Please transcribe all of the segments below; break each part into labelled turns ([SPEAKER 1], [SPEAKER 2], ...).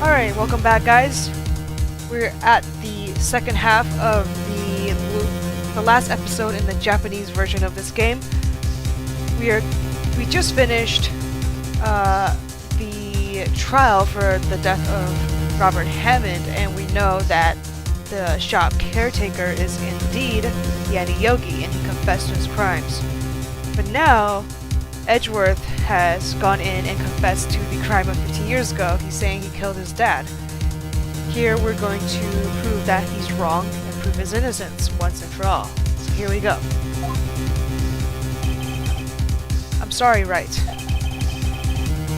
[SPEAKER 1] Alright, welcome back, guys. We're at the second half of the last episode in the Japanese version of this game. We just finished the trial for the death of Robert Hammond, and we know that the shop caretaker is indeed Yanni Yogi, and he confessed to his crimes. But now, Edgeworth has gone in and confessed to the crime of 15 years ago. He's saying he killed his dad. Here we're going to prove that he's wrong and prove his innocence once and for all. So here we go. I'm sorry, Wright.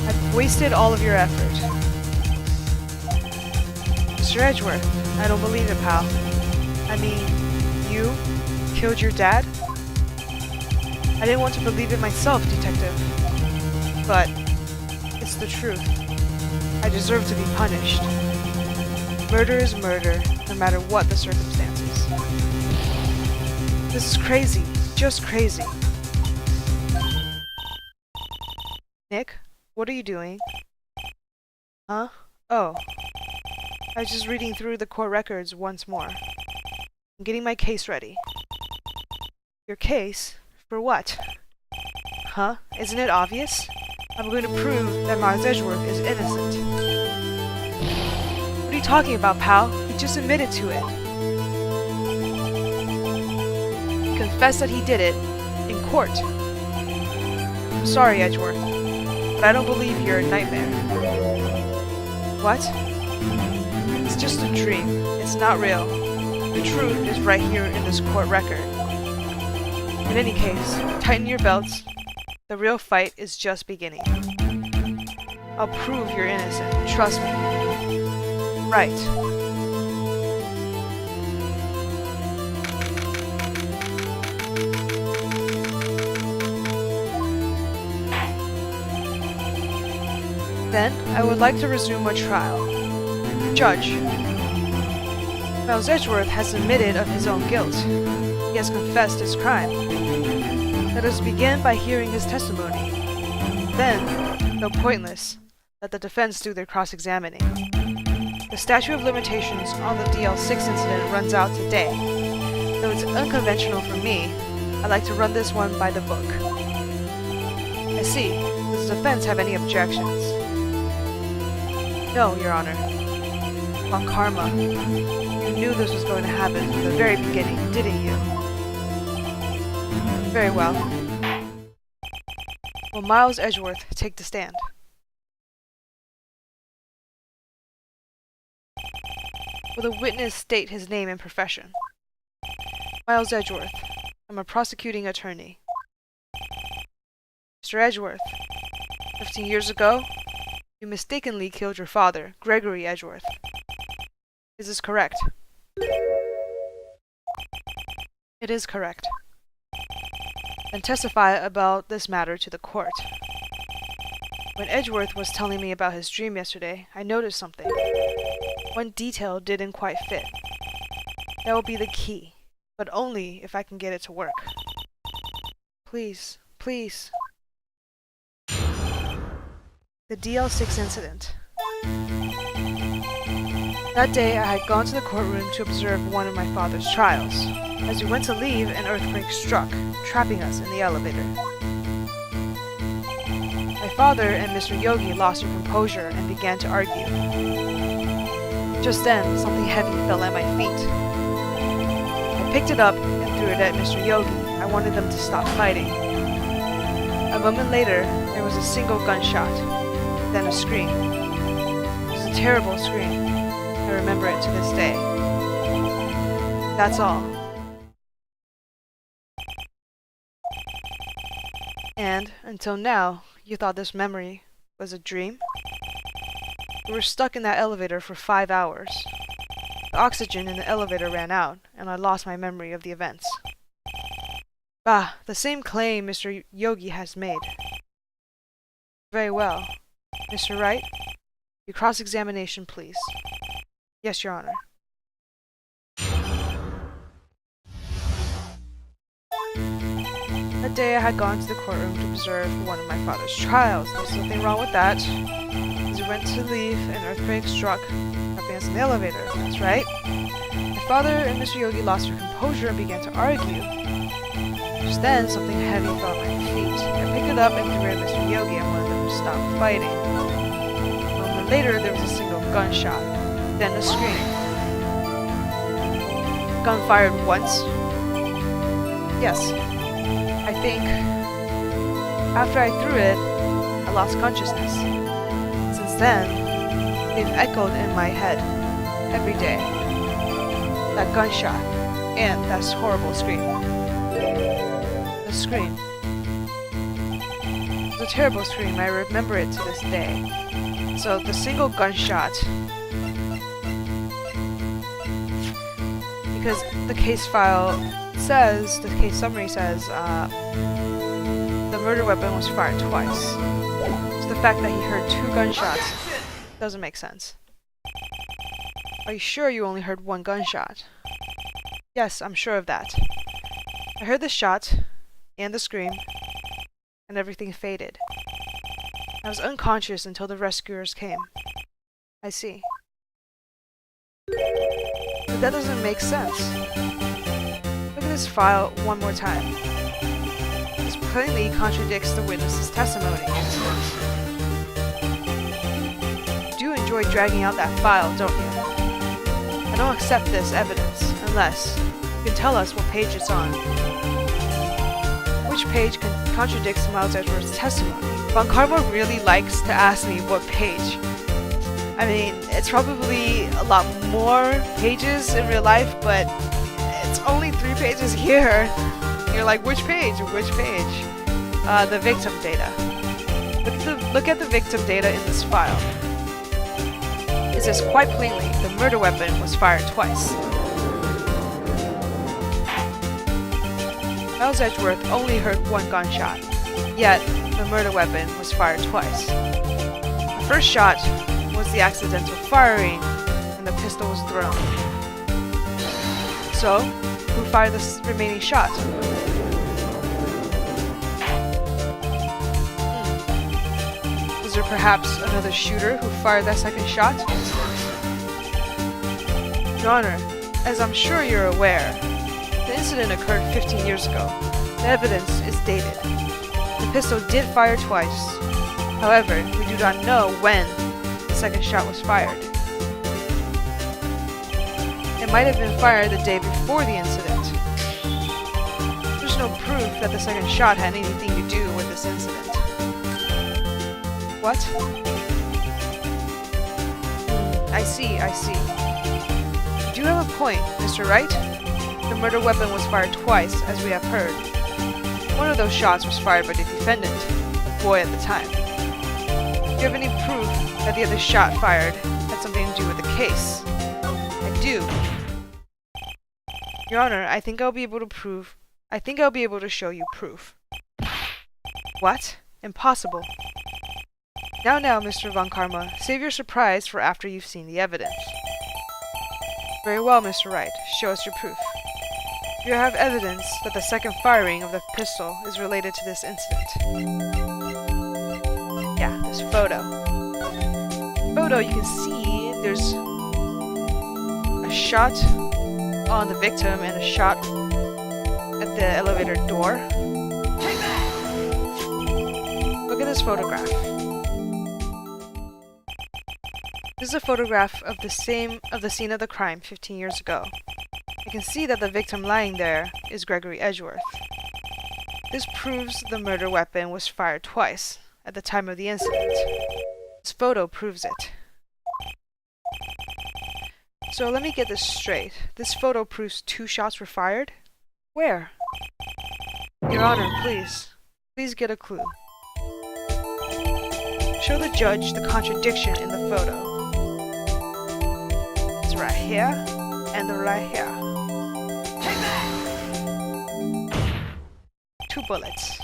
[SPEAKER 1] I've wasted all of your effort. Mr. Edgeworth, I don't believe it, pal. I mean, you killed your dad? I didn't want to believe it myself, detective. But it's the truth. I deserve to be punished. Murder is murder, no matter what the circumstances. This is crazy. Just crazy. Nick, what are you doing? Huh? Oh. I was just reading through the court records once more. I'm getting my case ready. Your case? For what? Huh? Isn't it obvious? I'm going to prove that Miles Edgeworth is innocent. What are you talking about, pal? He just admitted to it. He confessed that he did it in court. I'm sorry, Edgeworth, but I don't believe you're a nightmare. What? It's just a dream. It's not real. The truth is right here in this court record. In any case, tighten your belts. The real fight is just beginning. I'll prove you're innocent. Trust me. Right. Then, I would like to resume our trial. Judge, Miles Edgeworth has admitted of his own guilt. He has confessed his crime. Let us begin by hearing his testimony. Then, though pointless, let the defense do their cross-examining. The statute of limitations on the DL6 incident runs out today. Though it's unconventional for me, I like to run this one by the book. I see. Does the defense have any objections? No, Your Honor. On karma. You knew this was going to happen from the very beginning, didn't you? Very well. Will Miles Edgeworth take the stand? Will the witness state his name and profession? Miles Edgeworth. I'm a prosecuting attorney. Mr. Edgeworth, 15 years ago, you mistakenly killed your father, Gregory Edgeworth. Is this correct? It is correct. And testify about this matter to the court. When Edgeworth was telling me about his dream yesterday, I noticed something. One detail didn't quite fit. That will be the key, but only if I can get it to work. Please, please. The DL6 incident. That day, I had gone to the courtroom to observe one of my father's trials. As we went to leave, an earthquake struck, trapping us in the elevator. My father and Mr. Yogi lost their composure and began to argue. Just then, something heavy fell at my feet. I picked it up and threw it at Mr. Yogi. I wanted them to stop fighting. A moment later, there was a single gunshot, then a scream. It was a terrible scream. I remember it to this day. That's all. And, until now, you thought this memory was a dream? We were stuck in that elevator for 5 hours. The oxygen in the elevator ran out, and I lost my memory of the events. Bah, the same claim Mr. Yogi has made. Very well. Mr. Wright, your cross-examination, please. Yes, Your Honor. That day I had gone to the courtroom to observe one of my father's trials. There's nothing wrong with that. As we you went to leave, an earthquake struck, trapping us in the elevator. That's right. My father and Mr. Yogi lost their composure and began to argue. Just then, something heavy fell at my feet. I picked it up and threw it at Mr. Yogi and wanted them to stop fighting. A moment later, there was a single gunshot, then a scream. Gun fired once? Yes. I think after I threw it, I lost consciousness. Since then, they've echoed in my head every day. That gunshot and that horrible scream. The scream. It was a terrible scream. I remember it to this day. So the single gunshot, because the case file says, the case summary says, the murder weapon was fired twice. So the fact that he heard 2 gunshots doesn't make sense. Are you sure you only heard 1 gunshot? Yes, I'm sure of that. I heard the shot, and the scream, and everything faded. I was unconscious until the rescuers came. I see. But that doesn't make sense. Look at this file one more time. This plainly contradicts the witness's testimony. You do enjoy dragging out that file, don't you? I don't accept this evidence unless you can tell us what page it's on. Which page contradicts Miles Edgeworth's testimony? Von Karma really likes to ask me what page. I mean, it's probably a lot more pages in real life, but it's only 3 pages here. You're like, which page? Which page? The victim data. Look at the victim data in this file. It says quite plainly, the murder weapon was fired twice. Miles Edgeworth only heard 1 gunshot, yet the murder weapon was fired twice. The first shot was the accidental firing when the pistol was thrown. So, who fired the remaining shot? Was there perhaps another shooter who fired that second shot? Your Honor, as I'm sure you're aware, the incident occurred 15 years ago. The evidence is dated. The pistol did fire twice. However, we do not know when the second shot was fired. It might have been fired the day before the incident. There's no proof that the second shot had anything to do with this incident. What? I see. You do have a point, Mr. Wright. The murder weapon was fired twice, as we have heard. One of those shots was fired by the defendant, the boy at the time. Do you have any proof that the other shot fired had something to do with the case? I do. Your Honor, I think I'll be able to show you proof. What? Impossible. Now, Mr. Von Karma, save your surprise for after you've seen the evidence. Very well, Mr. Wright. Show us your proof. You have evidence that the second firing of the pistol is related to this incident. Yeah, this photo. You can see there's a shot on the victim and a shot at the elevator door. Look at this photograph. This is a photograph of the scene of the crime 15 years ago. You can see that the victim lying there is Gregory Edgeworth. This proves the murder weapon was fired twice at the time of the incident. This photo proves it. So let me get this straight. This photo proves 2 shots were fired? Where? Your Honor, please. Please get a clue. Show the judge the contradiction in the photo. It's right here and right here. 2 bullets.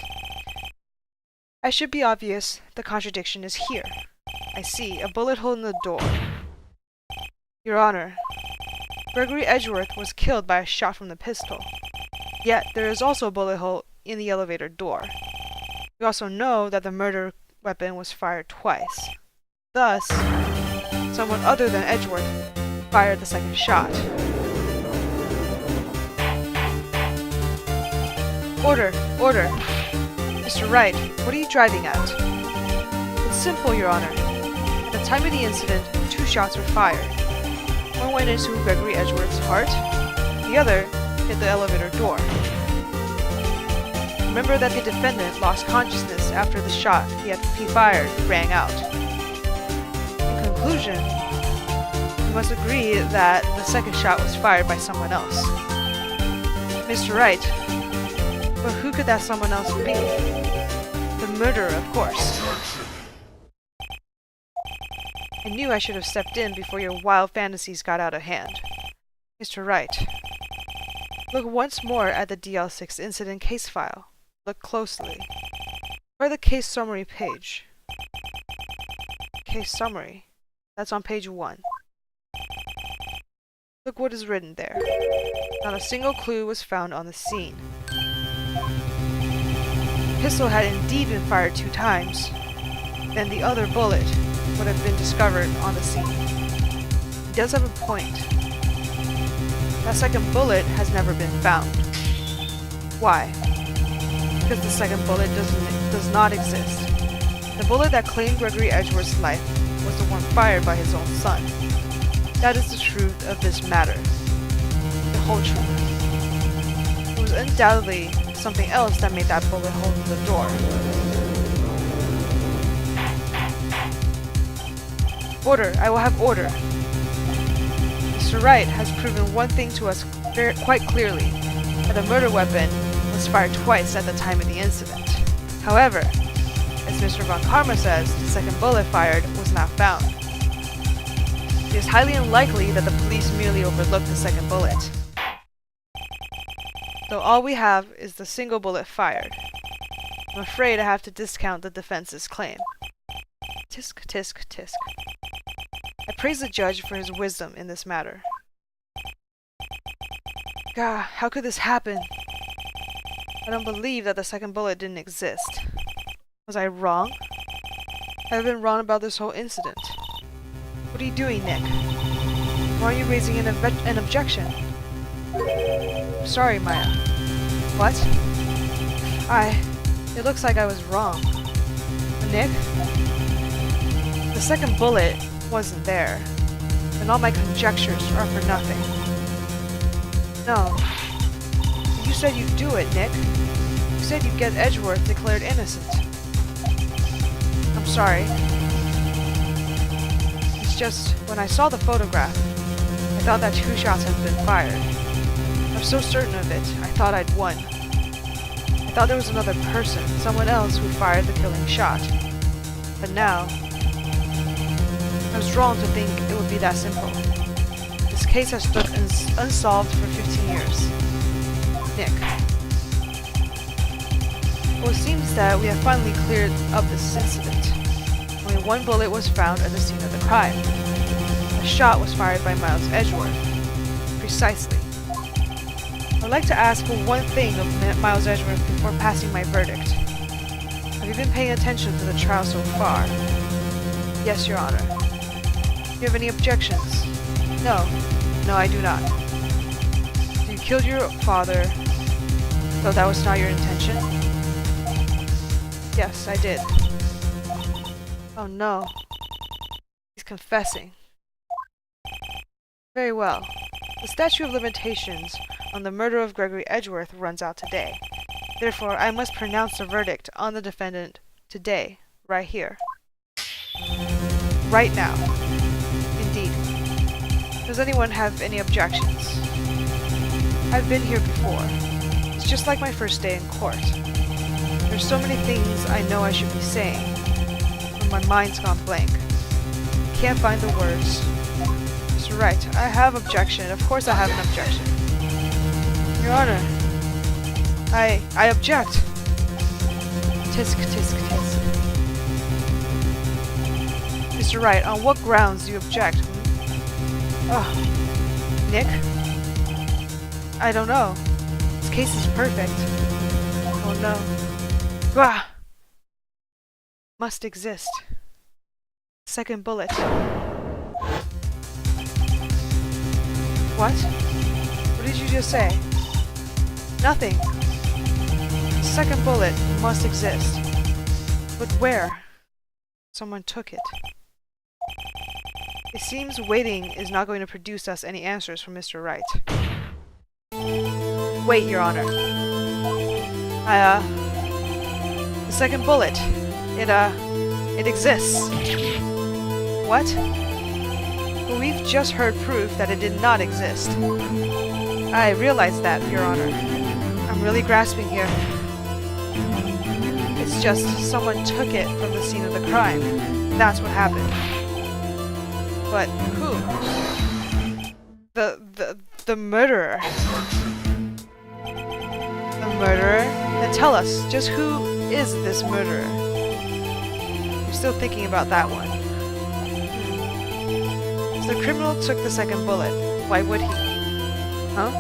[SPEAKER 1] I should be obvious, the contradiction is here. I see a bullet hole in the door. Your Honor, Gregory Edgeworth was killed by a shot from the pistol. Yet, there is also a bullet hole in the elevator door. We also know that the murder weapon was fired twice. Thus, someone other than Edgeworth fired the second shot. Order! Order! Mr. Wright, what are you driving at? It's simple, Your Honor. At the time of the incident, 2 shots were fired. One went into Gregory Edgeworth's heart, the other hit the elevator door. Remember that the defendant lost consciousness after the shot he fired rang out. In conclusion, we must agree that the second shot was fired by someone else. Mr. Wright, but who could that someone else be? The murderer, of course. I knew I should have stepped in before your wild fantasies got out of hand. Mr. Wright, look once more at the DL6 incident case file. Look closely. Or the case summary page. Case summary. That's on page 1. Look what is written there. Not a single clue was found on the scene. The pistol had indeed been fired 2 times. Then the other bullet would have been discovered on the scene. He does have a point. That second bullet has never been found. Why? Because the second bullet does not exist. The bullet that claimed Gregory Edgeworth's life was the one fired by his own son. That is the truth of this matter. The whole truth. It was undoubtedly something else that made that bullet hole in the door. Order! I will have order! Mr. Wright has proven one thing to us quite clearly, that a murder weapon was fired twice at the time of the incident. However, as Mr. Von Karma says, the second bullet fired was not found. It is highly unlikely that the police merely overlooked the second bullet, though all we have is the single bullet fired. I'm afraid I have to discount the defense's claim. Tisk, tisk, tisk. I praise the judge for his wisdom in this matter. God, how could this happen? I don't believe that the second bullet didn't exist. Was I wrong? I've been wrong about this whole incident. What are you doing, Nick? Why are you raising an objection? I'm sorry, Maya. What? It looks like I was wrong. Nick? The second bullet wasn't there, and all my conjectures are for nothing. No. You said you'd do it, Nick. You said you'd get Edgeworth declared innocent. I'm sorry. It's just, when I saw the photograph, I thought that 2 shots had been fired. I was so certain of it, I thought I'd won. I thought there was another person, someone else, who fired the killing shot. But now, I was wrong to think it would be that simple. This case has stood unsolved for 15 years. Nick. Well, it seems that we have finally cleared up this incident. Only 1 bullet was found at the scene of the crime. A shot was fired by Miles Edgeworth. Precisely. I would like to ask for one thing of Miles Edgeworth before passing my verdict. Have you been paying attention to the trial so far? Yes, Your Honor. Do you have any objections? No. No, I do not. You killed your father, though that was not your intention? Yes, I did. Oh no. He's confessing. Very well. The statute of limitations on the murder of Gregory Edgeworth runs out today. Therefore, I must pronounce the verdict on the defendant today, right here. Right now. Indeed. Does anyone have any objections? I've been here before. It's just like my first day in court. There's so many things I know I should be saying, but my mind's gone blank. Can't find the words. Mr. Wright, I have objection. Of course I have an objection. Your Honor, I object. Tisk, tisk, tisk. Mr. Wright, on what grounds do you object? Nick? I don't know. This case is perfect. Oh no. Must exist. Second bullet. What? What did you just say? Nothing. The second bullet must exist. But where? Someone took it. It seems waiting is not going to produce us any answers from Mr. Wright. Wait, Your Honor. The second bullet. It exists. What? But we've just heard proof that it did not exist. I realize that, Your Honor. I'm really grasping here. It's just someone took it from the scene of the crime. That's what happened. But who? The murderer. The murderer? Then tell us, just who is this murderer? I'm still thinking about that one. So the criminal took the second bullet. Why would he? Huh?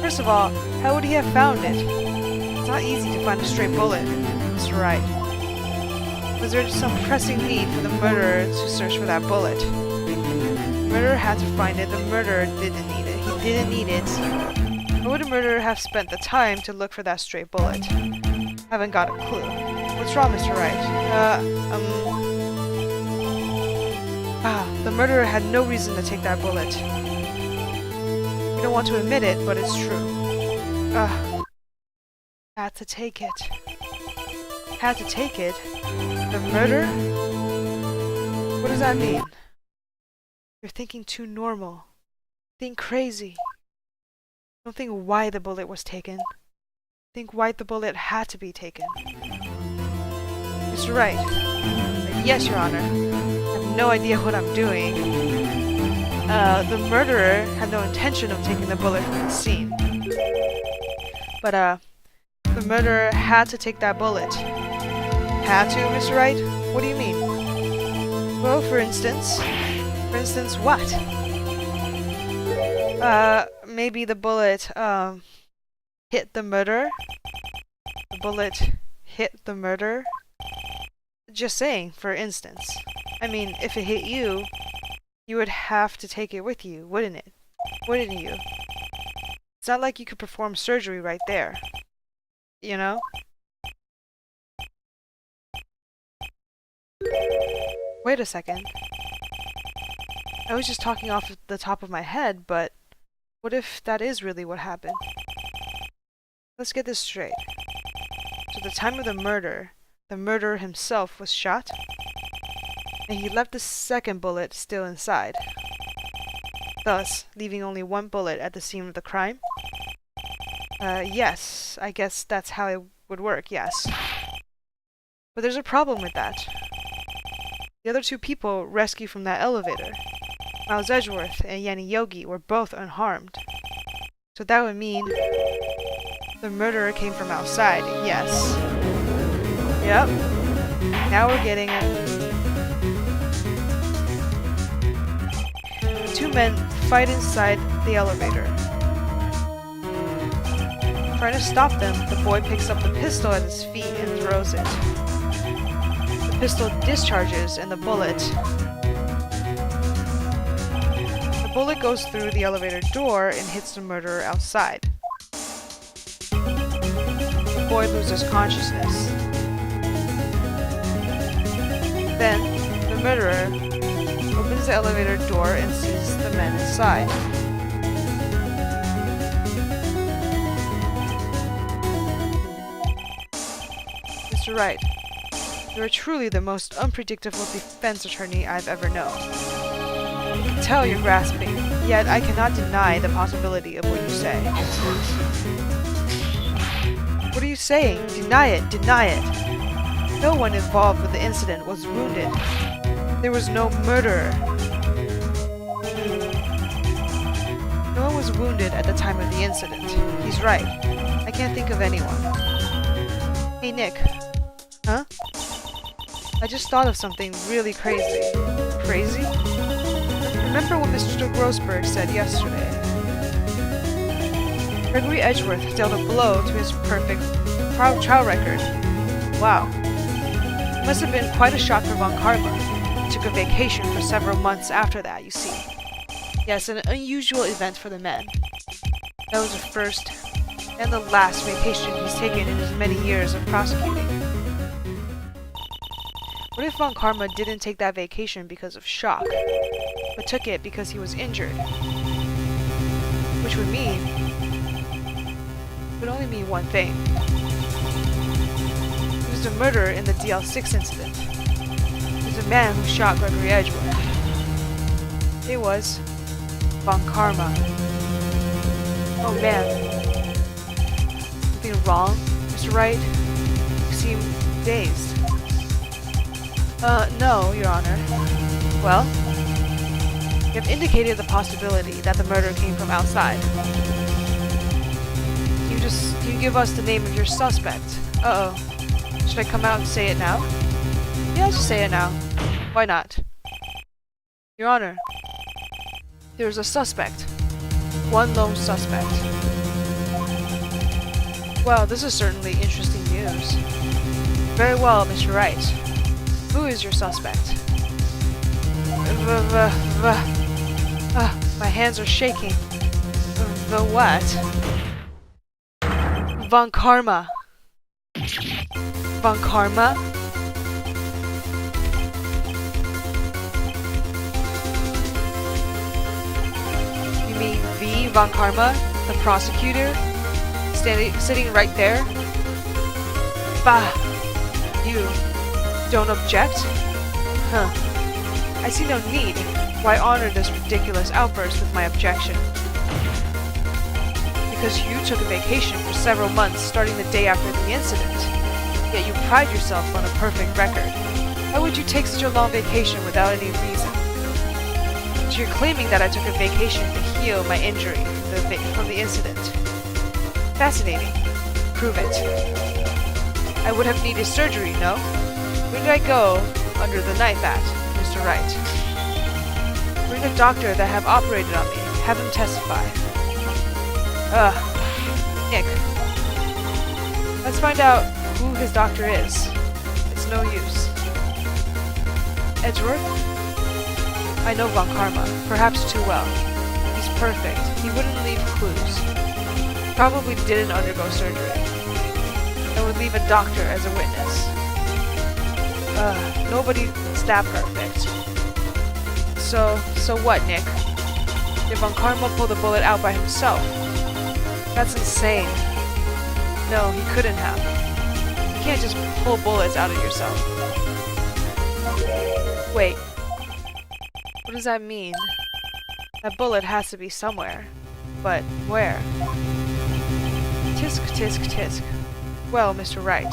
[SPEAKER 1] First of all, how would he have found it? It's not easy to find a stray bullet, Mr. Wright. Was there some pressing need for the murderer to search for that bullet? The murderer had to find it. The murderer didn't need it. He didn't need it. Why would a murderer have spent the time to look for that stray bullet? Haven't got a clue. What's wrong, Mr. Wright? The murderer had no reason to take that bullet. We don't want to admit it, but it's true. Had to take it. Had to take it? The murder? What does that mean? You're thinking too normal. Think crazy. Don't think why the bullet was taken. Think why the bullet had to be taken. Mr. Wright. Yes, Your Honor. I have no idea what I'm doing. The murderer had no intention of taking the bullet from the scene. But, the murderer had to take that bullet. Had to, Mr. Wright? What do you mean? Well, for instance... For instance, what? Maybe the bullet, hit the murderer? The bullet hit the murderer? Just saying, for instance. I mean, if it hit you, you would have to take it with you, wouldn't it? Wouldn't you? It's not like you could perform surgery right there. You know? Wait a second. I was just talking off the top of my head, but what if that is really what happened? Let's get this straight. So at the time of the murderer himself was shot, and he left the second bullet still inside, thus leaving only one bullet at the scene of the crime? Yes, I guess that's how it would work, yes. But there's a problem with that. The other two people rescued from that elevator, Miles Edgeworth and Yanni Yogi, were both unharmed. So that would mean the murderer came from outside, yes. Yep. Now we're getting it. The two men fight inside the elevator. Trying to stop them, the boy picks up the pistol at his feet and throws it. The pistol discharges and the bullet goes through the elevator door and hits the murderer outside. The boy loses consciousness. Then, the murderer opens the elevator door and sees the men inside. Mr. Wright, you are truly the most unpredictable defense attorney I've ever known. I can tell you're grasping, yet I cannot deny the possibility of what you say. What are you saying? Deny it! Deny it! No one involved with the incident was wounded. There was no murderer. No one was wounded at the time of the incident. He's right. I can't think of anyone. Hey, Nick. Huh? I just thought of something really crazy. Crazy? Remember what Mr. Grossberg said yesterday. Gregory Edgeworth dealt a blow to his perfect trial record. Wow. It must have been quite a shock for Von Karma. To took a vacation for several months after that, you see. Yes, an unusual event for the man. That was the first and the last vacation he's taken in his many years of prosecuting. What if Von Karma didn't take that vacation because of shock, but took it because he was injured? Which would only mean one thing. He was the murderer in the DL6 incident. He was the man who shot Gregory Edgeworth. It was Von Karma. Oh man. Something wrong, Mr. Wright? You seem dazed. No, Your Honor. Well, you have indicated the possibility that the murder came from outside. Can you give us the name of your suspect? Uh-oh. Should I come out and say it now? Yeah, just say it now. Why not? Your Honor, there's a suspect. One lone suspect. Well, this is certainly interesting news. Very well, Mr. Wright. Who is your suspect? My hands are shaking. The what? Von Karma. Von Karma? You mean the Von Karma? The prosecutor? Sitting right there? Bah! You don't object? Huh. I see no need. Why honor this ridiculous outburst with my objection? Because you took a vacation for several months starting the day after the incident. Yet you pride yourself on a perfect record. Why would you take such a long vacation without any reason? So you're claiming that I took a vacation to heal my injury from the incident. Fascinating. Prove it. I would have needed surgery, no? Where did I go under the knife at, Mr. Wright? Bring a doctor that have operated on me. Have him testify. Nick. Let's find out who his doctor is. It's no use. Edgeworth? I know Von Karma, perhaps too well. He's perfect. He wouldn't leave clues. Probably didn't undergo surgery. And would leave a doctor as a witness. Nobody's that perfect. So what, Nick? Did Von Karma pull the bullet out by himself? That's insane. No, he couldn't have. You can't just pull bullets out of yourself. Wait. What does that mean? That bullet has to be somewhere. But where? Tisk, tisk, tisk. Well, Mr. Wright,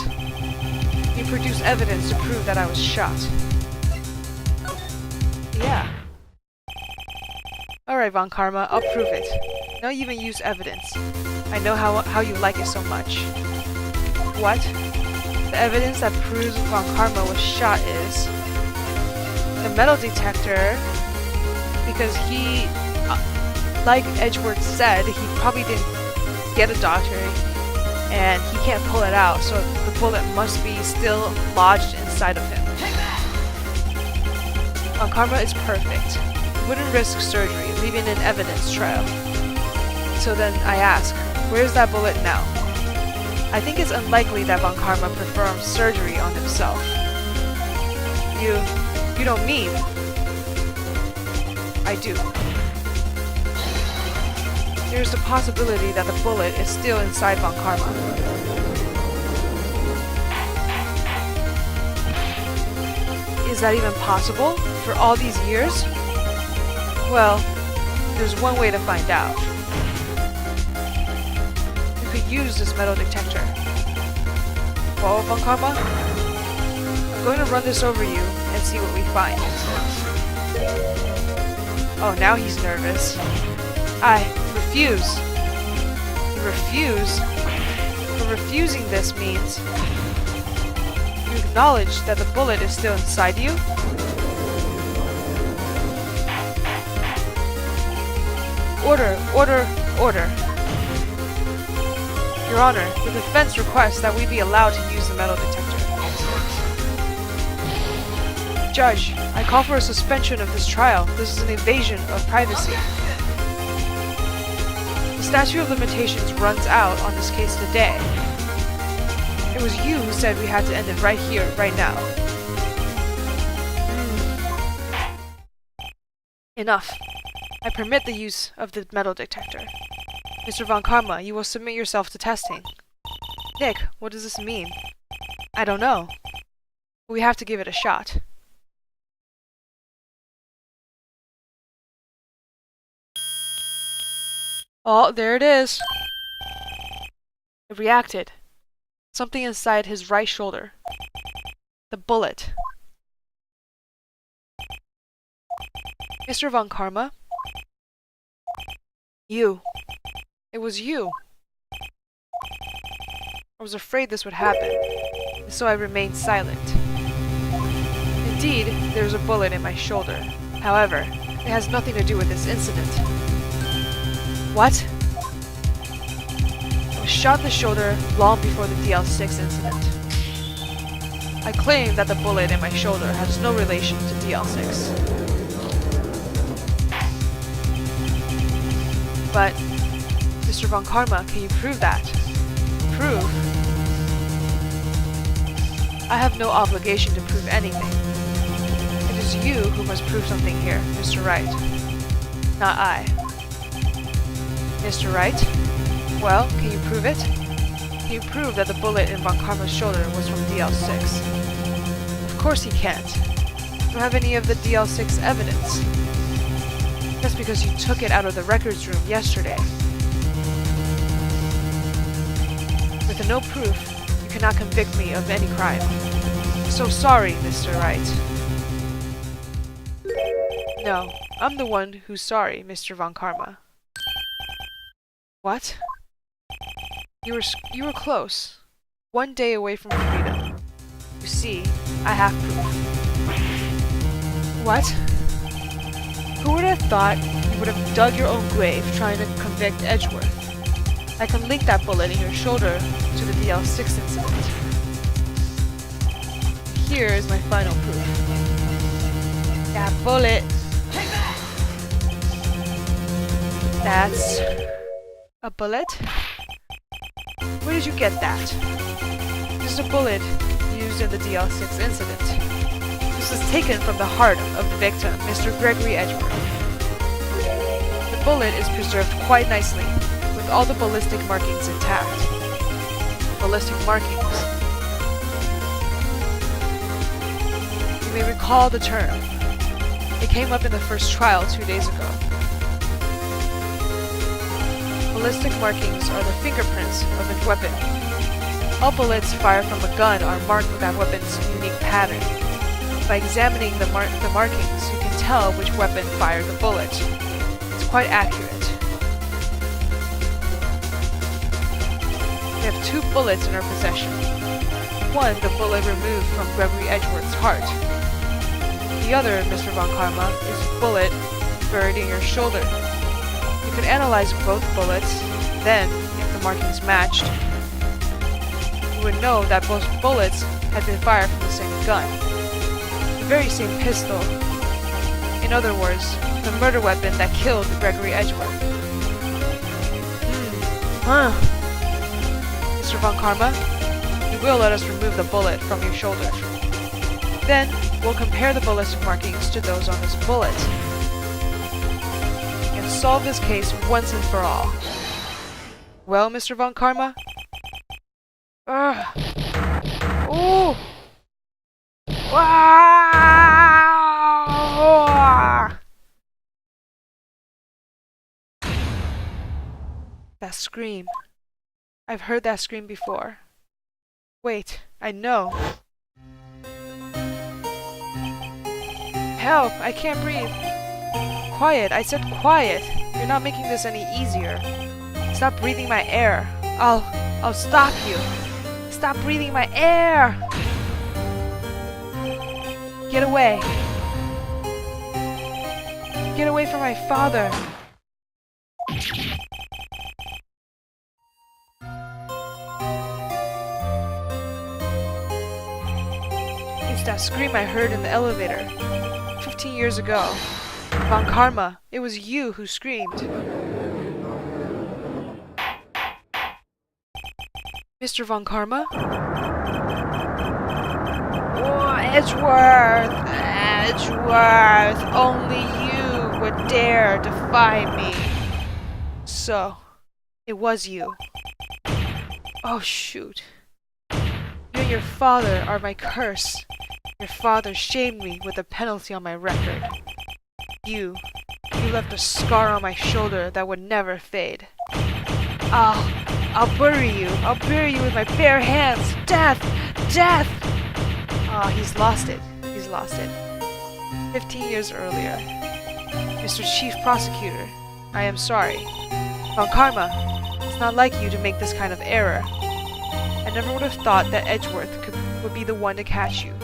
[SPEAKER 1] you produced evidence to prove that I was shot. Yeah. Alright, Von Karma, I'll prove it. Now even use evidence. I know how you like it so much. What? The evidence that proves Von Karma was shot is the metal detector, because he, like Edgeworth said, he probably didn't get a doctor, and he can't pull it out, so the bullet must be still lodged inside of him. Von Karma is perfect. He wouldn't risk surgery, leaving an evidence trail. So then I ask, where's that bullet now? I think it's unlikely that Von Karma performed surgery on himself. You don't mean? I do. There's the possibility that the bullet is still inside Von Karma. Is that even possible? For all these years? Well, there's one way to find out. You could use this metal detector. Well, Von Karma, I'm going to run this over you and see what we find. Oh, now he's nervous. I refuse. You refuse? But refusing this means you acknowledge that the bullet is still inside you? Order, order, order. Your Honor, the defense requests that we be allowed to use the metal detector. Judge, I call for a suspension of this trial. This is an invasion of privacy. The statute of limitations runs out on this case today. It was you who said we had to end it right here, right now. Enough. I permit the use of the metal detector. Mr. Von Karma, you will submit yourself to testing. Nick, what does this mean? I don't know. We have to give it a shot. Oh, there it is. It reacted. Something inside his right shoulder. The bullet. Mr. Von Karma? You. It was you. I was afraid this would happen, so I remained silent. Indeed, there's a bullet in my shoulder. However, it has nothing to do with this incident. What? I was shot in the shoulder long before the DL6 incident. I claim that the bullet in my shoulder has no relation to DL6. But, Mr. Von Karma, can you prove that? Prove? I have no obligation to prove anything. It is you who must prove something here, Mr. Wright. Not I. Mr. Wright? Well, can you prove it? Can you prove that the bullet in Von Karma's shoulder was from DL6? Of course he can't. You don't have any of the DL6 evidence. That's because you took it out of the records room yesterday. With no proof, you cannot convict me of any crime. So sorry, Mr. Wright. No, I'm the one who's sorry, Mr. Von Karma. What? You were close. 1 day away from freedom. You see, I have proof. What? Who would have thought you would have dug your own grave trying to convict Edgeworth? I can link that bullet in your shoulder to the DL6 incident. Here is my final proof. That bullet. That's a bullet? Where did you get that? This is a bullet used in the DL6 incident. This was taken from the heart of the victim, Mr. Gregory Edgeworth. The bullet is preserved quite nicely, with all the ballistic markings intact. Ballistic markings. You may recall the term. It came up in the first trial 2 days ago. Ballistic markings are the fingerprints of a weapon. All bullets fired from a gun are marked with that weapon's unique pattern. By examining the markings, you can tell which weapon fired the bullet. It's quite accurate. We have 2 bullets in our possession. One, the bullet removed from Gregory Edgeworth's heart. The other, Mr. Von Karma, is a bullet buried in your shoulder. You could analyze both bullets, then, if the markings matched, you would know that both bullets had been fired from the same gun. The very same pistol. In other words, the murder weapon that killed Gregory Edgeworth. Mr. Von Karma, you will let us remove the bullet from your shoulder. Then, we'll compare the ballistic markings to those on this bullet. And solve this case once and for all. Well, Mr. Von Karma? Ooh! Wow! That scream. I've heard that scream before. Wait, I know. Help! I can't breathe. Quiet, I said quiet. You're not making this any easier. Stop breathing my air. I'll stop you. Stop breathing my air! Get away. Get away from my father. that scream I heard in the elevator 15 years ago. Von Karma, it was you who screamed. Mr. Von Karma? Oh, Edgeworth! Edgeworth! Only you would dare defy me. So, it was you. Oh, shoot. You and your father are my curse. Your father shamed me with a penalty on my record. You left a scar on my shoulder that would never fade. I'll bury you. I'll bury you with my bare hands. Death! Death! He's lost it. He's lost it. 15 years earlier. Mr. Chief Prosecutor, I am sorry. Von Karma, it's not like you to make this kind of error. I never would have thought that Edgeworth would be the one to catch you.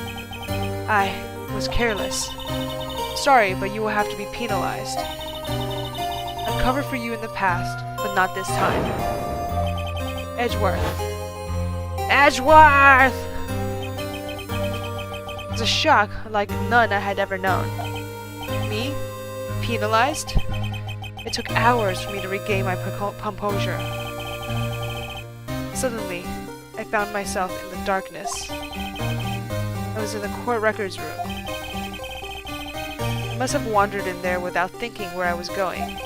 [SPEAKER 1] I was careless. Sorry, but you will have to be penalized. I've covered for you in the past, but not this time. Edgeworth. Edgeworth! It was a shock like none I had ever known. Me? Penalized? It took hours for me to regain my composure. Suddenly, I found myself in the darkness. I was in the court records room. I must have wandered in there without thinking where I was going.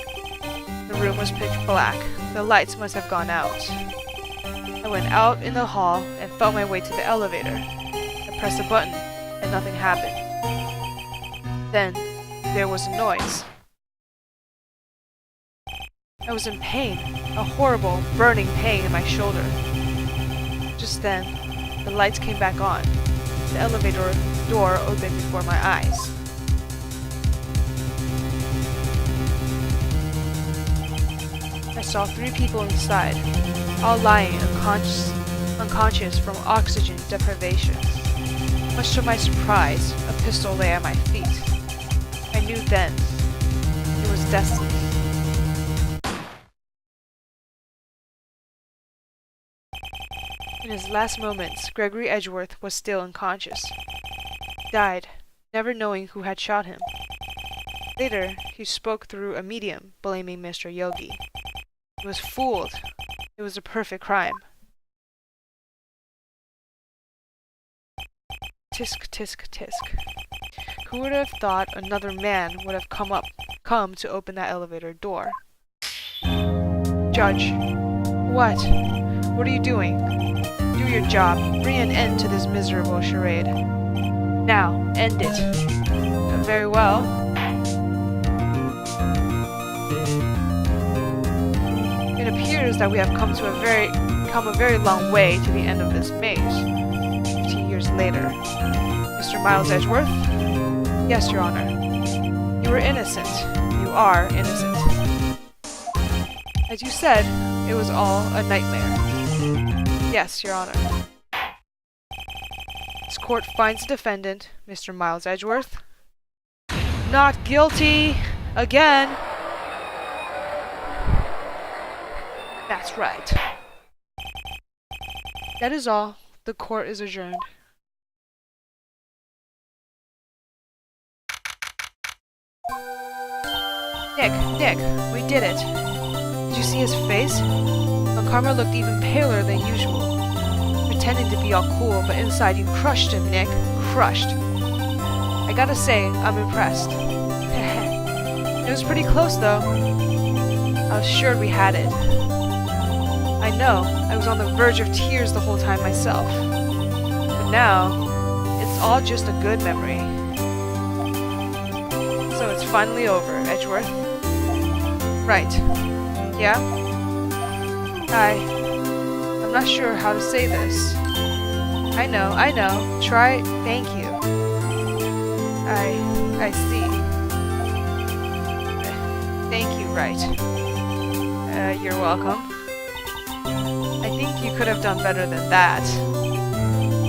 [SPEAKER 1] The room was pitch black. The lights must have gone out. I went out in the hall and felt my way to the elevator. I pressed a button, and nothing happened. Then, there was a noise. I was in pain, a horrible, burning pain in my shoulder. Just then, the lights came back on. The elevator door opened before my eyes. I saw 3 people inside, all lying unconscious from oxygen deprivation. Much to my surprise, a pistol lay at my feet. I knew then it was destiny. In his last moments, Gregory Edgeworth was still unconscious. He died, never knowing who had shot him. Later, he spoke through a medium, blaming Mr. Yogi. He was fooled. It was a perfect crime. Tisk, tisk, tisk. Who would have thought another man would have come to open that elevator door? Judge. What? What are you doing? Do your job. Bring an end to this miserable charade. Now, end it. Very well. It appears that we have come a very long way to the end of this maze. 15 years later. Mr. Miles Edgeworth? Yes, Your Honor. You were innocent. You are innocent. As you said, it was all a nightmare. Yes, Your Honor. This court finds the defendant, Mr. Miles Edgeworth, not guilty again. That's right. That is all. The court is adjourned. Nick, we did it. Did you see his face? Von Karma looked even paler than usual. Pretending to be all cool, but inside you crushed him, Nick. Crushed. I gotta say, I'm impressed. It was pretty close, though. I was sure we had it. I know, I was on the verge of tears the whole time myself. But now, it's all just a good memory. So it's finally over, Edgeworth. Right. Yeah? I'm not sure how to say this. I know. Try, thank you. I see. Thank you, right. You're welcome. I think you could have done better than that.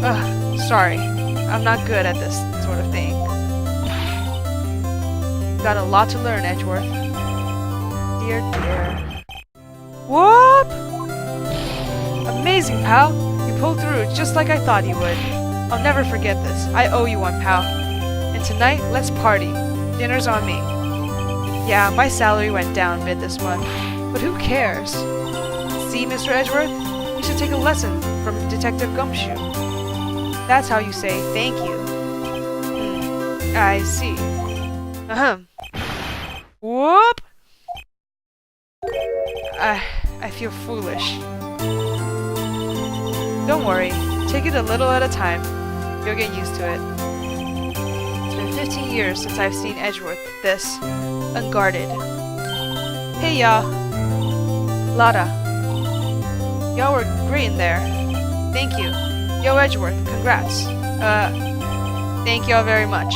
[SPEAKER 1] Ugh, sorry. I'm not good at this sort of thing. Got a lot to learn, Edgeworth. Dear. Whoop! Amazing, pal. You pulled through just like I thought you would. I'll never forget this. I owe you one, pal. And tonight, let's party. Dinner's on me. Yeah, my salary went down a bit this month, but who cares? See, Mr. Edgeworth? You should take a lesson from Detective Gumshoe. That's how you say thank you. I see. Whoop! I feel foolish. Don't worry. Take it a little at a time. You'll get used to it. It's been 15 years since I've seen Edgeworth this unguarded. Hey, y'all. Lada. Y'all were great in there. Thank you. Yo, Edgeworth, congrats. Thank y'all very much.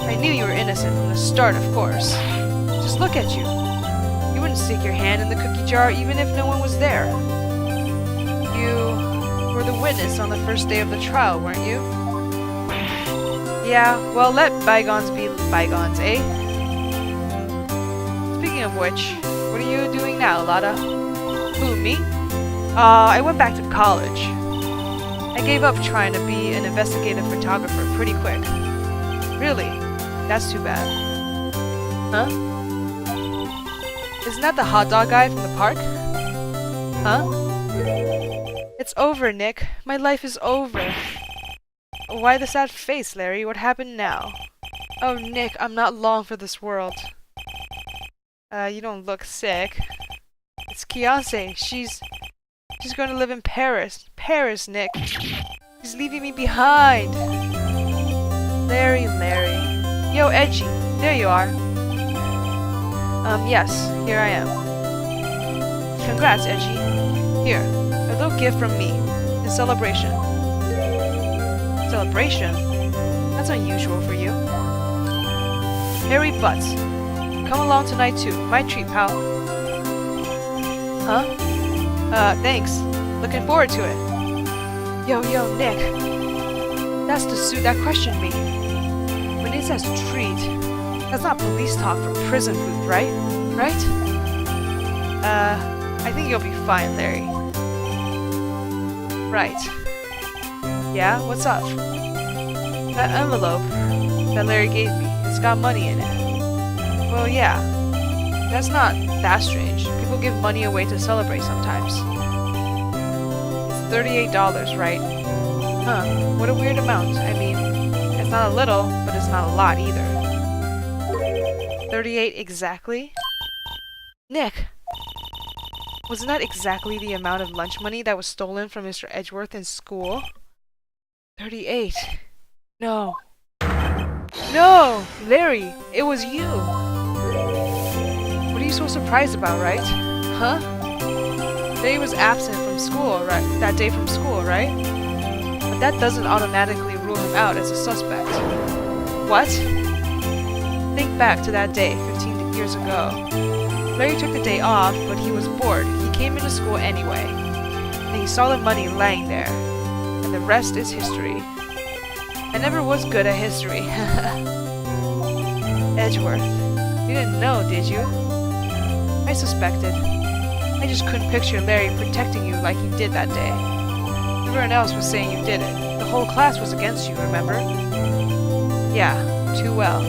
[SPEAKER 1] I knew you were innocent from the start, of course. Just look at you. You wouldn't stick your hand in the cookie jar even if no one was there. You were the witness on the first day of the trial, weren't you? Yeah, well, let bygones be bygones, eh? Speaking of which, what are you doing now, Lada? Who, me? I went back to college. I gave up trying to be an investigative photographer pretty quick. Really? That's too bad. Huh? Isn't that the hot dog guy from the park? Huh? It's over, Nick. My life is over. Why the sad face, Larry? What happened now? Oh, Nick, I'm not long for this world. You don't look sick. It's Kianse. She's going to live in Paris. Paris, Nick. She's leaving me behind. Larry. Yo, Edgy. There you are. Yes. Here I am. Congrats, Edgy. Here. A little gift from me. In celebration. Celebration? That's unusual for you. Harry Butts. Come along tonight too. My treat, pal. Huh? Thanks. Looking forward to it. Yo, Nick. That's the suit that questioned me. When it says treat, that's not police talk for prison food, right? Right? I think you'll be fine, Larry. Right. Yeah, what's up? That envelope that Larry gave me, it's got money in it. Well, yeah. That's not that strange. People give money away to celebrate sometimes. It's $38, right? Huh, what a weird amount. I mean, it's not a little, but it's not a lot either. 38 exactly? Nick! Wasn't that exactly the amount of lunch money that was stolen from Mr. Edgeworth in school? 38. No. No! Larry, it was you! What are you so surprised about, right? Huh? That he was absent from school, right? That day from school, right? But that doesn't automatically rule him out as a suspect. What? Think back to that day 15 years ago. Larry took the day off, but he was bored. He came into school anyway. And he saw the money lying there. And the rest is history. I never was good at history. Edgeworth. You didn't know, did you? I suspected. I just couldn't picture Larry protecting you like he did that day. Everyone else was saying you did it. The whole class was against you, remember? Yeah, too well.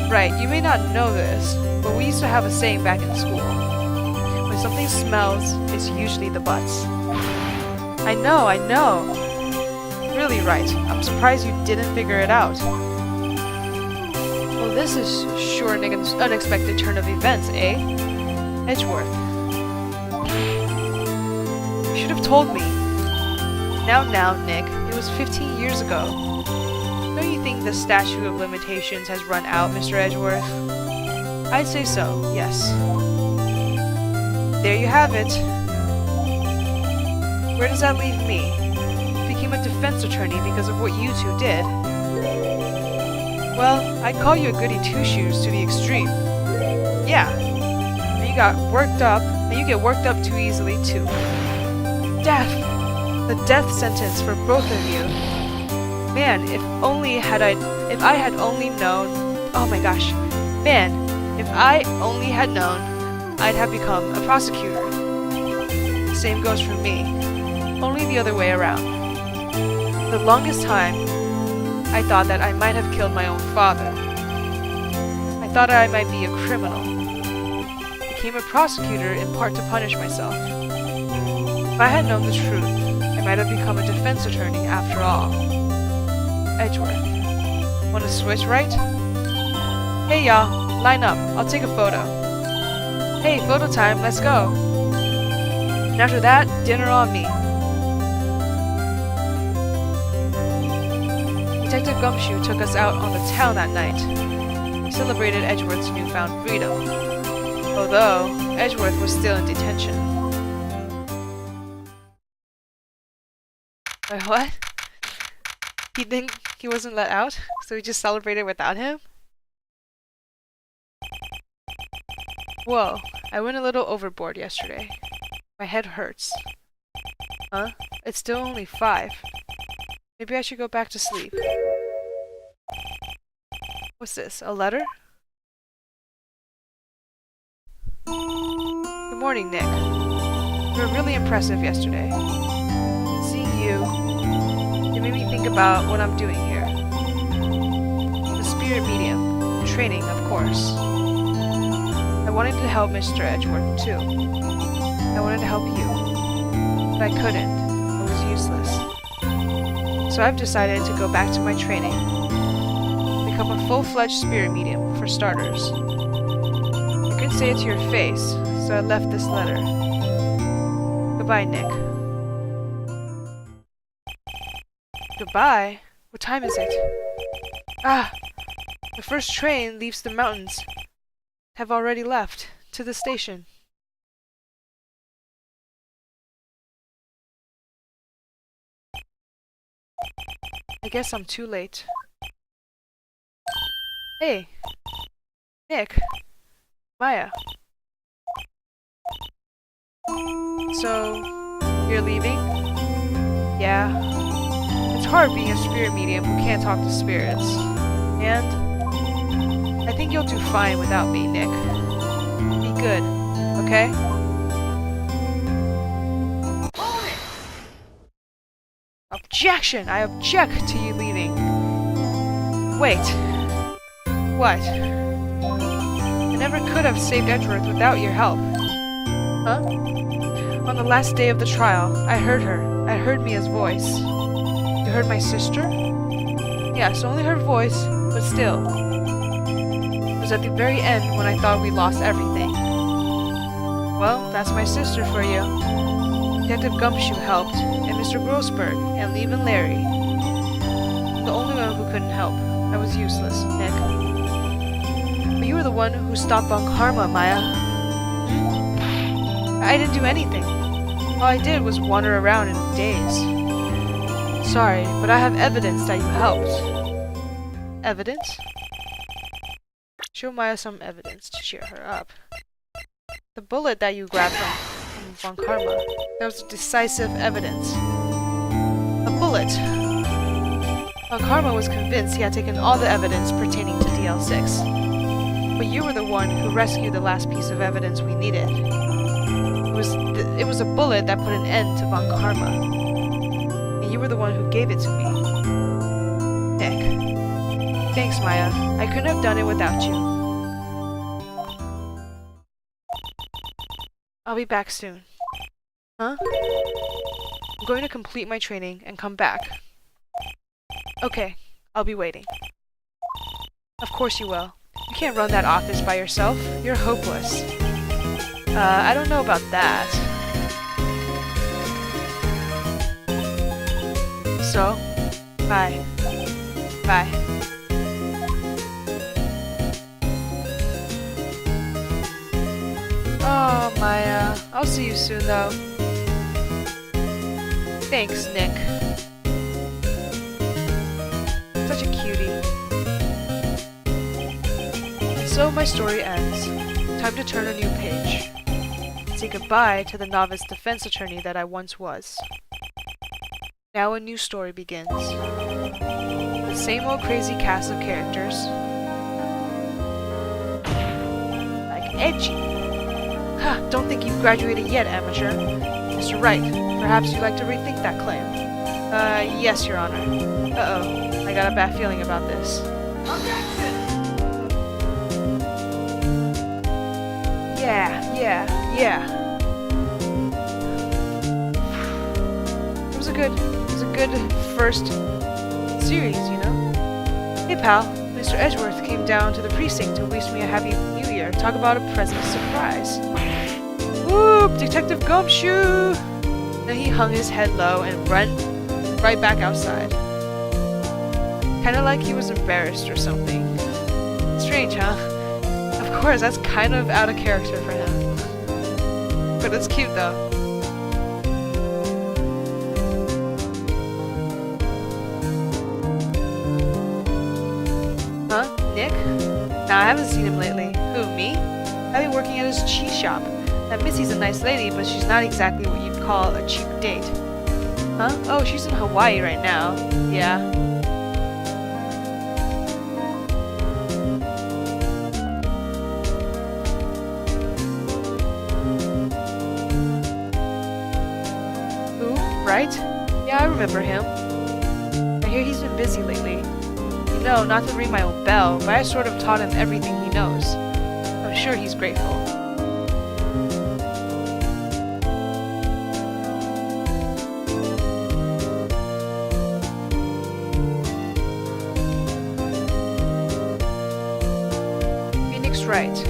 [SPEAKER 1] Right, you may not know this, but we used to have a saying back in school. When something smells, it's usually the butts. I know. Really right. I'm surprised you didn't figure it out. Well, this is sure an unexpected turn of events, eh? Edgeworth. You should have told me. Now, Nick. It was 15 years ago. Don't you think the statute of limitations has run out, Mr. Edgeworth? I'd say so, yes. There you have it. Where does that leave me? Became a defense attorney because of what you two did. Well, I'd call you a goody two-shoes to the extreme. Yeah. And you got worked up, and you get worked up too easily, too. Death! The death sentence for both of you. Man, if I had only known... Oh my gosh. Man, if I only had known, I'd have become a prosecutor. Same goes for me. only the other way around. For the longest time, I thought that I might have killed my own father. I thought I might be a criminal. I became a prosecutor in part to punish myself. If I had known the truth, I might have become a defense attorney after all. Edgeworth. Want to switch, right? Hey y'all, line up. I'll take a photo. Hey, photo time, let's go. And after that, dinner on me. Detective Gumshoe took us out on the town that night. We celebrated Edgeworth's newfound freedom. Although, Edgeworth was still in detention. Wait, what? He wasn't let out? So we just celebrated without him? Whoa, I went a little overboard yesterday. My head hurts. Huh? It's still only 5. Maybe I should go back to sleep. What's this? A letter? Good morning, Nick. You were really impressive yesterday. Seeing you, it made me think about what I'm doing here. The spirit medium. Training, of course. I wanted to help Mr. Edgeworth, too. I wanted to help you. But I couldn't. It was useless. So I've decided to go back to my training. Become a full-fledged spirit medium, for starters. I couldn't say it to your face, so I left this letter. Goodbye, Nick. Goodbye? What time is it? Ah! The first train leaves the mountains. Have already left. To the station. I guess I'm too late. Hey! Nick! Maya! So, you're leaving? Yeah. It's hard being a spirit medium who can't talk to spirits. And I think you'll do fine without me, Nick. Be good, okay? Objection! I object to you leaving. Wait. What? I never could have saved Edgeworth without your help. Huh? On the last day of the trial, I heard her. I heard Mia's voice. You heard my sister? Yes, only her voice, but still. It was at the very end when I thought we lost everything. Well, that's my sister for you. Detective Gumshoe helped, and Mr. Grossberg, and Lee and Larry. I'm the only one who couldn't help. I was useless, Nick. But you were the one who stopped Von Karma, Maya. I didn't do anything. All I did was wander around in a daze. Sorry, but I have evidence that you helped. Evidence? Show Maya some evidence to cheer her up. The bullet that you grabbed from Von Karma. That was decisive evidence. A bullet! Von Karma was convinced he had taken all the evidence pertaining to DL6. But you were the one who rescued the last piece of evidence we needed. It was a bullet that put an end to Von Karma. And you were the one who gave it to me. Nick. Thanks, Maya. I couldn't have done it without you. I'll be back soon. Huh? I'm going to complete my training and come back. Okay, I'll be waiting. Of course you will. You can't run that office by yourself. You're hopeless. I don't know about that. So, bye. Bye. Oh, Maya. I'll see you soon, though. Thanks, Nick. Such a cutie. And so my story ends. Time to turn a new page. Say goodbye to the novice defense attorney that I once was. Now a new story begins. The same old crazy cast of characters. Like edgy. Ha! Don't think you've graduated yet, amateur. Mr. Wright, perhaps you'd like to rethink that claim. Yes, Your Honor. Uh-oh, I got a bad feeling about this. Objection! Yeah. It was a good first series, you know? Hey pal, Mr. Edgeworth came down to the precinct to wish me a happy new year. Talk about a present surprise. Whoop! Detective Gumshoe! Then he hung his head low and ran right back outside. Kinda like he was embarrassed or something. Strange, huh? Of course, that's kind of out of character for him. But it's cute though. Huh? Nick? Nah, I haven't seen him lately. Who, me? I've been working at his cheese shop. That Missy's a nice lady, but she's not exactly what you'd call a cheap date. Huh? Oh, she's in Hawaii right now. Yeah. Who? Right? Yeah, I remember him. I hear he's been busy lately. You know, not to ring my own bell, but I sort of taught him everything he knows. I'm sure he's grateful. Right.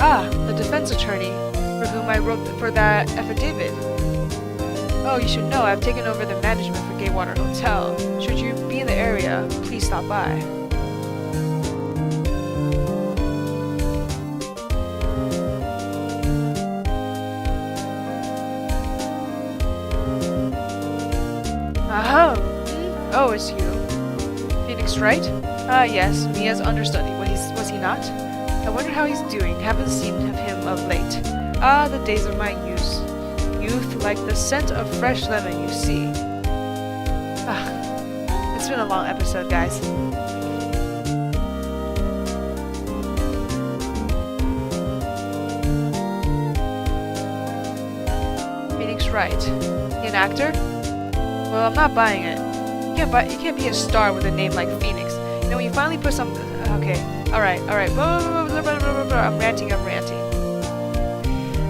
[SPEAKER 1] Ah, the defense attorney for whom I wrote for that affidavit. Oh, you should know I've taken over the management for Gatewaters Hotel. Should you be in the area, please stop by. Aha! Oh, it's you. Phoenix Wright? Ah, yes, Mia's understudy. Was he not? I wonder how he's doing. Haven't seen him of late. Ah, the days of my youth, like the scent of fresh lemon, you see. Ah, it's been a long episode, guys. Phoenix Wright. He an actor? Well, I'm not buying it. You can't be a star with a name like Phoenix. You know, when you finally put some... Okay, alright. I'm ranting.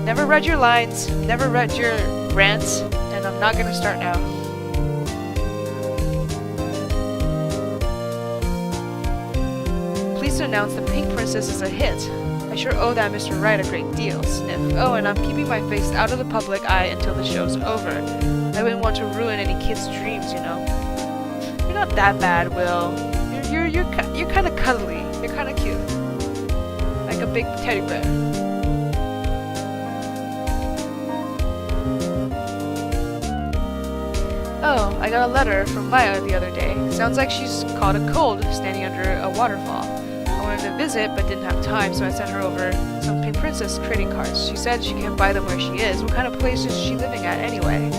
[SPEAKER 1] Never read your lines, never read your rants, and I'm not gonna start now. Pleased to announce the Pink Princess is a hit. I sure owe that Mr. Wright a great deal, sniff. Oh, and I'm keeping my face out of the public eye until the show's over. I wouldn't want to ruin any kid's dreams, you know. You're not that bad, Will. You're kind of cuddly. You're kind of cute. Like a big teddy bear. Oh, I got a letter from Maya the other day. Sounds like she's caught a cold standing under a waterfall. I wanted to visit but didn't have time, so I sent her over some Pink Princess trading cards. She said she can't buy them where she is. What kind of place is she living at anyway?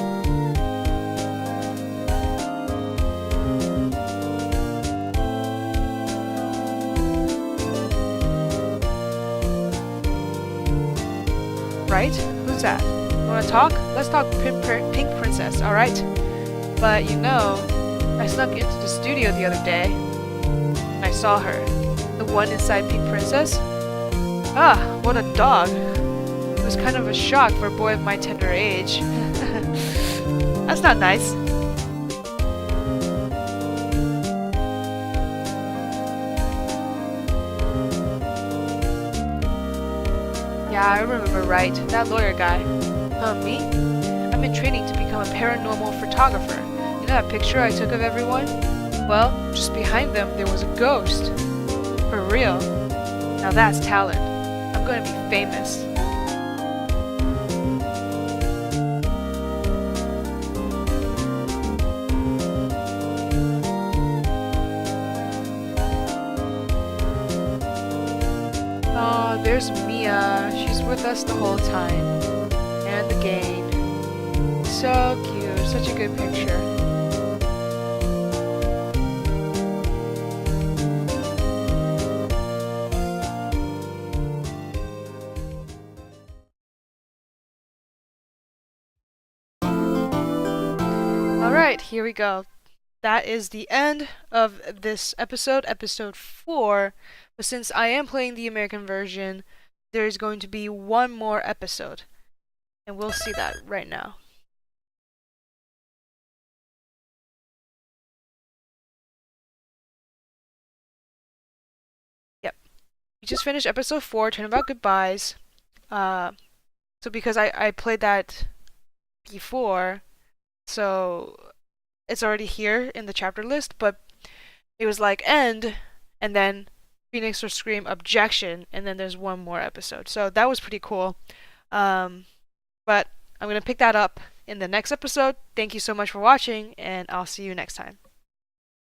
[SPEAKER 1] Right? Who's that? Wanna talk? Let's talk Pink Princess, alright? But you know, I snuck into the studio the other day, and I saw her. The one inside Pink Princess? Ah, what a dog. It was kind of a shock for a boy of my tender age. That's not nice. Yeah, I remember right. That lawyer guy. Me? I'm in training to become a paranormal photographer. You know that picture I took of everyone? Well, just behind them there was a ghost. For real. Now that's talent. I'm gonna be famous. Oh, there's Mia. She's with us the whole time. And the game. So cute. Such a good picture. Alright, here we go. That is the end of this episode, episode 4. But since I am playing the American version, there's going to be one more episode. And we'll see that right now. Yep. We just finished episode 4, Turnabout Goodbyes. So because I played that before, so it's already here in the chapter list, but it was like end, and then Phoenix will scream objection, and then there's one more episode. So that was pretty cool. But I'm going to pick that up in the next episode. Thank you so much for watching, and I'll see you next time.